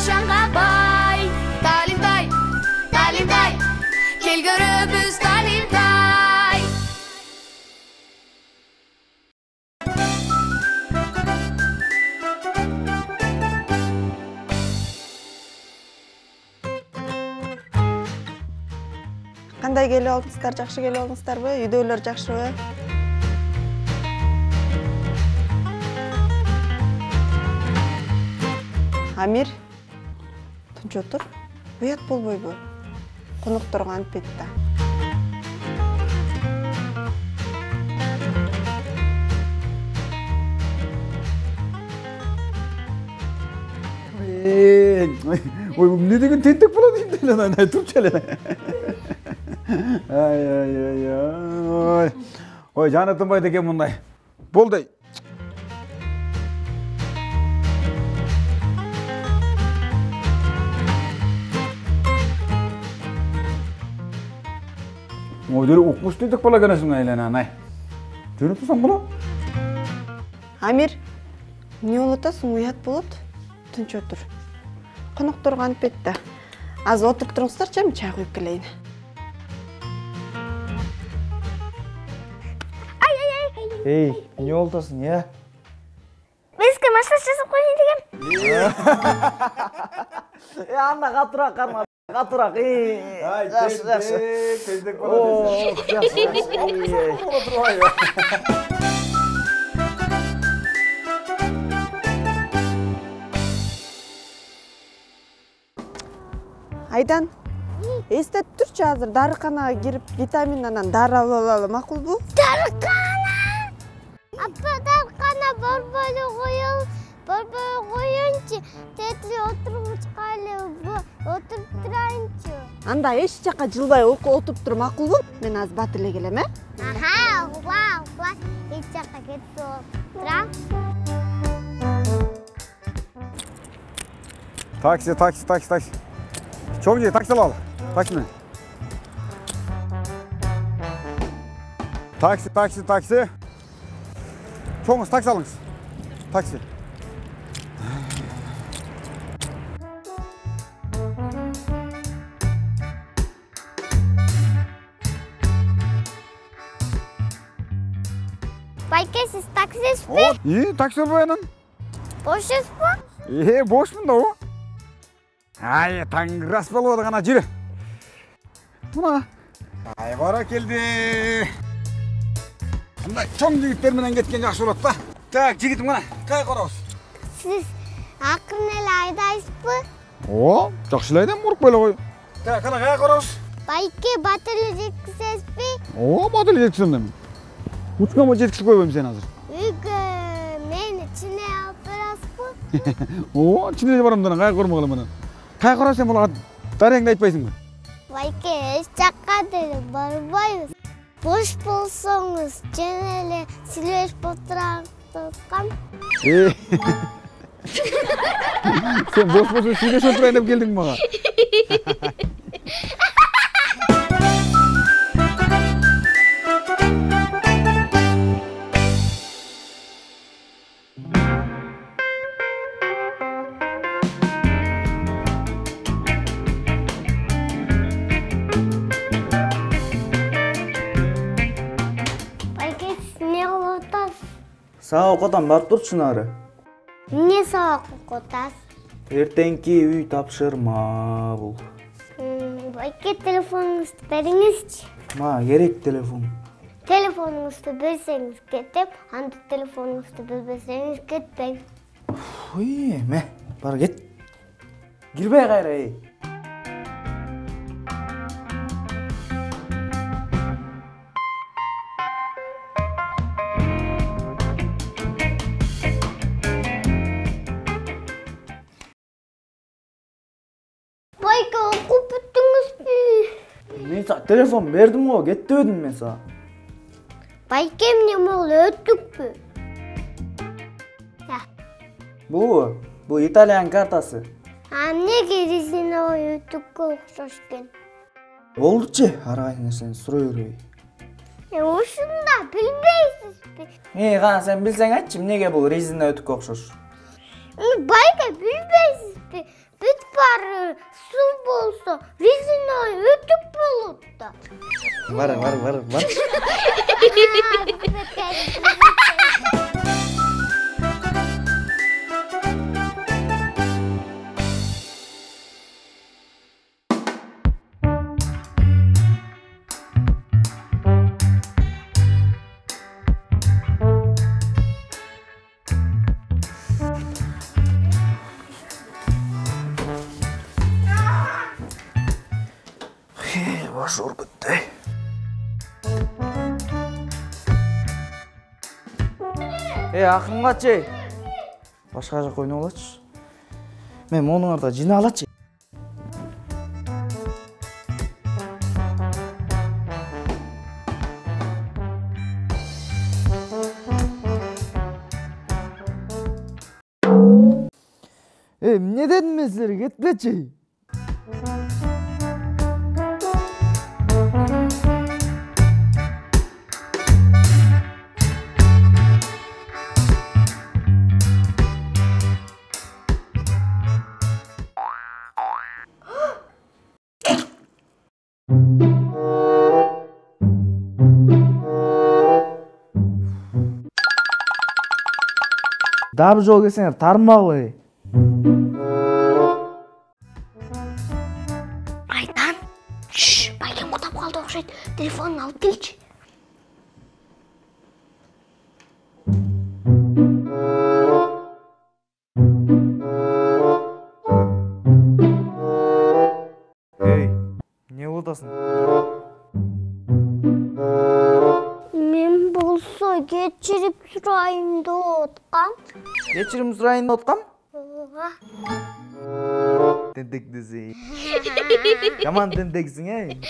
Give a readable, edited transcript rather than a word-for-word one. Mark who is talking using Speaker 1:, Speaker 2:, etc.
Speaker 1: nişanға бай. Талимтай, Талимтай, кел көрөбүз Талимтай.
Speaker 2: Кандай келип алдыңыздар? Жакшы келип алдыңыздарбы? Үйдөгүлөр жакшыбы? Амир, тынч отур. Уят болбойбу? Конокторго антпейт да.
Speaker 3: Ой, эмне деген тентек болот эми эле, ай турчу эле. Ой. Ой, жаны тынбайт экен мындай. Болду. Ой, деле укмуш тентек бала экенсиң айлана, ай. Жөнөп турсаң болот.
Speaker 2: Амир, эмне болуп атасың? Уят болот. Тынч отур. Конокторго антпейт да. Аз отуруп туруңуздарчы, мен чай куюп келейин.
Speaker 4: Эй, эмне болуп атасың, я?
Speaker 5: Бизге массаж жасап коюн дегем.
Speaker 4: Анда катыраак карма, катыраак.
Speaker 3: Ай,
Speaker 4: жакшы, жакшы.
Speaker 3: Тентек болот.
Speaker 4: Жакшы.
Speaker 2: Айдан, эстеп турчу, азыр дарыканага кирип витамин анан дары алып алалы, макулбу?
Speaker 5: Дарыкана! Апа, дарыкана борбой коюнчу. Тетире отуруп отуруп турайынчы.
Speaker 2: Анда эч жака жылбай отуруп тур, макулбу? Мен аз бат эле келем, э?
Speaker 5: Аха, угла, эч жака кетип отурам.
Speaker 3: Такси. Чоң же, такси алалы. Таксимен. Такси. Чоңуз такси алыңыз. Такси.
Speaker 5: Байке, сиз таксистсизби?
Speaker 3: Такси албай анан.
Speaker 5: Бошсузбу?
Speaker 3: Бошмун да о. Ай, таңгырас болуп ана жүрү. Мына. Ай, бара келди. Мындай чоң жигиттер менен кеткен жакшы болот да. Так, жигитим мына, кай карабыз.
Speaker 5: Сиз акырын эле айдайсызбы?
Speaker 3: О, жакшы эле айдайм, мурук эле кой. Так, кана кай карабыз.
Speaker 5: Байке, бат эле жеткизесизби?
Speaker 3: О, бат эле жеткизем да мен. Учкама жеткизип койбойм сени азыр.
Speaker 5: Үйгө мени чине алып барасызбы?
Speaker 3: О, чине эле барам да, кай кормогула менен. Кай карап сен буга дареңди айтпайсыңбы?
Speaker 5: Байке, эч жакка деле барбайбыз. Бош болсоңуз, жана эле сүйлөшүп отурам.
Speaker 3: Сен бош болсоң сүйлөшүп отурайын деп келдиң мага.
Speaker 4: Сабак окутам, барып турчу нары.
Speaker 5: Эмне сабак окутасыз?
Speaker 4: Эртеңки үй тапшырма бул.
Speaker 5: Байке, телефонуңузду бериңизчи.
Speaker 4: Мага керек телефон.
Speaker 5: Телефонуңузду берсеңиз кетем, анда телефонуңузду бербесеңиз кетпейм.
Speaker 4: Ой, эме, бар кет. Кирбей кайра, эй.
Speaker 5: Байке, окуп бүттүңүзбү?
Speaker 4: Мен сага телефон бердим го, кет дебедим мен сага.
Speaker 5: Байке, эмне болду, өттүкпү?
Speaker 4: Бул Италиян картасы.
Speaker 5: Эмнеге резиновый өттүккө окшош экен?
Speaker 4: Болдучу, ар кайсы нерсени сурай бербей.
Speaker 5: Ушунда билбейсизби?
Speaker 4: Кана сен билсең айтчы, эмнеге бул резина өтүккө окшош?
Speaker 5: Байке, билбейсизби? Бүт Su bolsa, rezinoy ötüp boluptu.
Speaker 4: Var. Baş örgüttü. Акын качы. Башка жака ойноп алачы. Мен монуңарда жина алачы. Эмне дедим мен силерге, кетпечи. Дабы жол келсеңер тармагы.
Speaker 5: Aydan, baykem kutap kaldı okşaydı. Telefonunu alıp gelçi.
Speaker 4: Ey, не болдасың?
Speaker 5: Men bolsa geçirip surayım da otqam.
Speaker 4: Кечирим сурайын деп аткам? Тентек десең. Жаман тентексиң, ей.